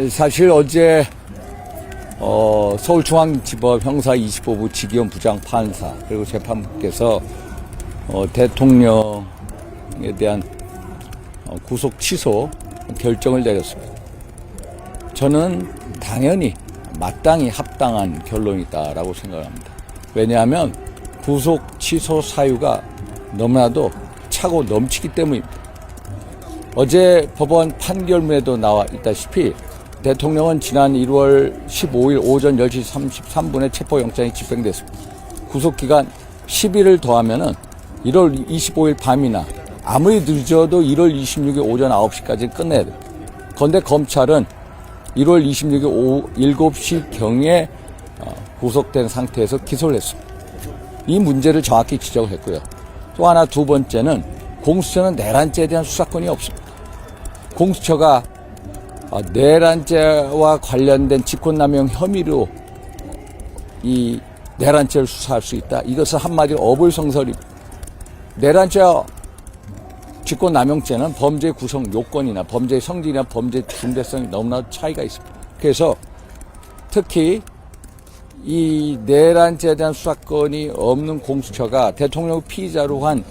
사실 어제 서울중앙지법 형사 25부 지기현 부장판사 그리고 재판부께서 대통령에 대한 구속 취소 결정을 내렸습니다. 저는 당연히 마땅히 합당한 결론이다라고 생각합니다. 왜냐하면 구속 취소 사유가 너무나도 차고 넘치기 때문입니다. 어제 법원 판결문에도 나와 있다시피 대통령은 지난 1월 15일 오전 10시 33분에 체포영장이 집행됐습니다. 구속기간 10일을 더하면은 1월 25일 밤이나 아무리 늦어도 1월 26일 오전 9시까지 끝내야 돼요. 그런데 검찰은 1월 26일 오후 7시경에 구속된 상태에서 기소를 했습니다. 이 문제를 정확히 지적을 했고요. 또 하나 두 번째는 공수처는 내란죄에 대한 수사권이 없습니다. 공수처가 내란죄와 관련된 직권남용 혐의로 이 내란죄를 수사할 수 있다. 이것은 한마디로 어불성설입니다. 내란죄와 직권남용죄는 범죄 구성 요건이나 범죄의 성질이나 범죄 중대성이 너무나 차이가 있습니다. 그래서 특히 이 내란죄에 대한 수사권이 없는 공수처가 대통령 피의자로 한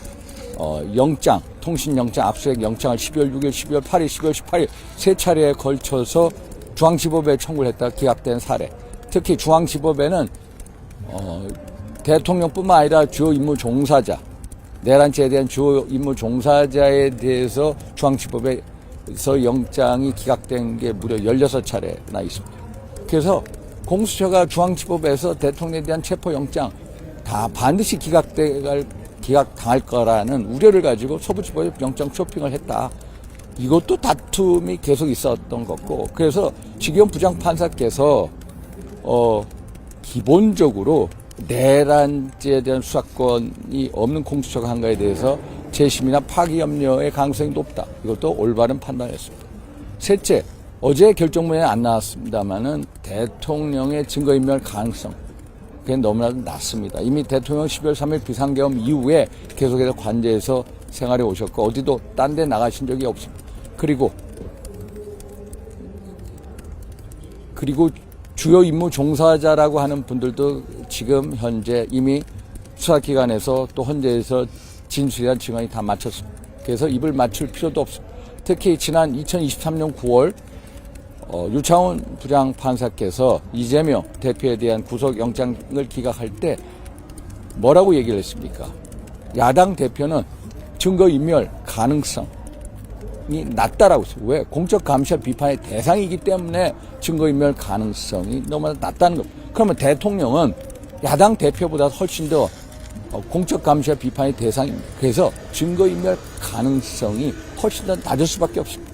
영장, 통신영장, 압수수색 영장을 12월 6일, 12월 8일, 12월 18일 세 차례에 걸쳐서 중앙지법에 청구를 했다가 기각된 사례. 특히 중앙지법에는 대통령뿐만 아니라 주요 임무 종사자, 내란죄에 대한 주요 임무 종사자에 대해서 중앙지법에서 영장이 기각된 게 무려 16차례나 있습니다. 그래서 공수처가 중앙지법에서 대통령에 대한 체포영장 다 반드시 기각당할 거라는 우려를 가지고 서부지법에 영장 쇼핑을 했다. 이것도 다툼이 계속 있었던 거고, 그래서 지기현 부장판사께서 기본적으로 내란죄에 대한 수사권이 없는 공수처가 한 거에 대해서 재심이나 파기 염려의 가능성이 높다. 이것도 올바른 판단이었습니다. 셋째, 어제 결정문에 안 나왔습니다만은 대통령의 증거인멸 가능성, 그게 너무나도 낮습니다. 이미 대통령 12월 3일 비상계엄 이후에 계속해서 관제에서 생활해 오셨고 어디도 딴 데 나가신 적이 없습니다. 그리고 주요 임무 종사자라고 하는 분들도 지금 현재 이미 수사기관에서 또 헌재에서 진술이나 증언이 다 마쳤습니다. 그래서 입을 맞출 필요도 없습니다. 특히 지난 2023년 9월 유창훈 부장판사께서 이재명 대표에 대한 구속영장을 기각할 때 뭐라고 얘기를 했습니까? 야당 대표는 증거인멸 가능성이 낮다라고 했어요. 왜? 공적감시와 비판의 대상이기 때문에 증거인멸 가능성이 너무나 낮다는 겁니다. 그러면 대통령은 야당 대표보다 훨씬 더 공적감시와 비판의 대상입니다. 그래서 증거인멸 가능성이 훨씬 더 낮을 수밖에 없습니다.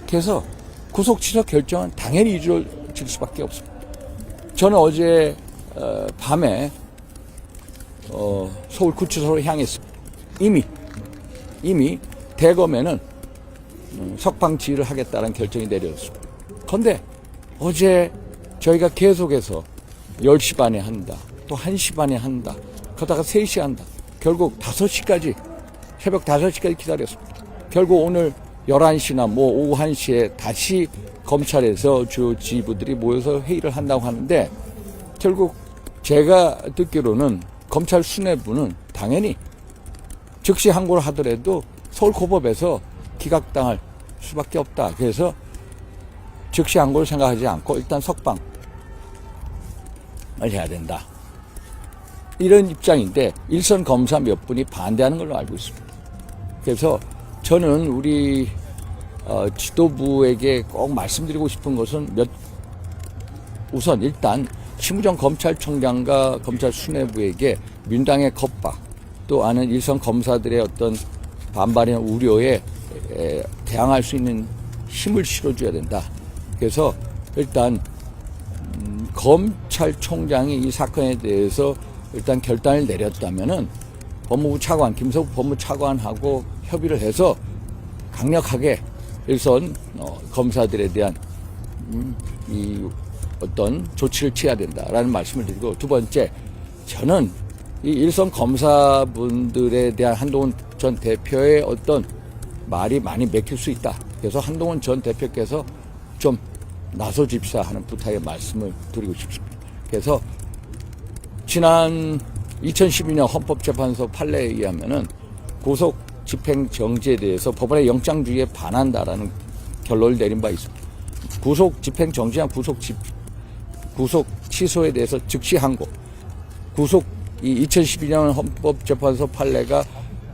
그래서 구속 취소 결정은 당연히 이루어질 수밖에 없습니다. 저는 어제 밤에 서울구치소로 향했습니다. 이미 대검에는 석방지휘를 하겠다는 결정이 내려졌습니다. 그런데 어제 저희가 계속해서 10시 반에 한다, 또 1시 반에 한다, 그러다가 3시 한다, 결국 5시까지, 새벽 5시까지 기다렸습니다. 결국 오늘 11시나 오후 1시에 다시 검찰에서 주요 지휘부들이 모여서 회의를 한다고 하는데, 결국 제가 듣기로는 검찰 수뇌부는 당연히 즉시 항고를 하더라도 서울고법에서 기각당할 수밖에 없다. 그래서 즉시 항고를 생각하지 않고 일단 석방을 해야 된다. 이런 입장인데 일선 검사 몇 분이 반대하는 걸로 알고 있습니다. 그래서 저는 우리 지도부에게 꼭 말씀드리고 싶은 것은 우선 일단 심우정 검찰총장과 검찰 수뇌부에게 민당의 겁박, 또 아는 일선 검사들의 어떤 반발이나 우려에 대항할 수 있는 힘을 실어줘야 된다. 그래서 일단 검찰총장이 이 사건에 대해서 일단 결단을 내렸다면은 법무부 차관, 김석우 법무차관하고 협의를 해서 강력하게 일선 검사들에 대한 이 어떤 조치를 취해야 된다라는 말씀을 드리고, 두 번째, 저는 이 일선 검사분들에 대한 한동훈 전 대표의 어떤 말이 많이 맥힐 수 있다. 그래서 한동훈 전 대표께서 좀 나서집사 하는 부탁의 말씀을 드리고 싶습니다. 그래서 지난 2012년 헌법재판소 판례에 의하면은 구속 집행 정지에 대해서 법원의 영장주의에 반한다라는 결론을 내린 바 있습니다. 구속 집행 정지나 구속 취소에 대해서 즉시 항고, 이 2012년 헌법재판소 판례가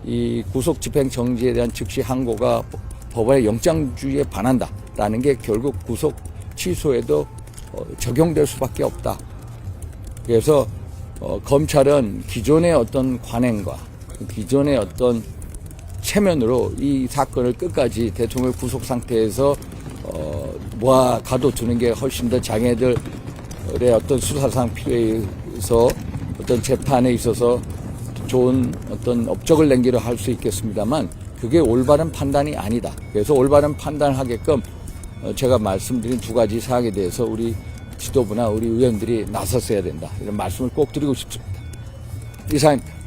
이 구속 집행 정지에 대한 즉시 항고가 법원의 영장주의에 반한다라는 게 결국 구속 취소에도 적용될 수밖에 없다. 그래서 검찰은 기존의 어떤 관행과 기존의 어떤 체면으로 이 사건을 끝까지 대통령 구속 상태에서 모아 가둬두는 게 훨씬 더 장애들의 어떤 수사상 필요해서 어떤 재판에 있어서 좋은 어떤 업적을 남기려 할 수 있겠습니다만 그게 올바른 판단이 아니다. 그래서 올바른 판단을 하게끔 제가 말씀드린 두 가지 사항에 대해서 우리 지도부나 우리 의원들이 나섰어야 된다. 이런 말씀을 꼭 드리고 싶습니다. 이상입니다.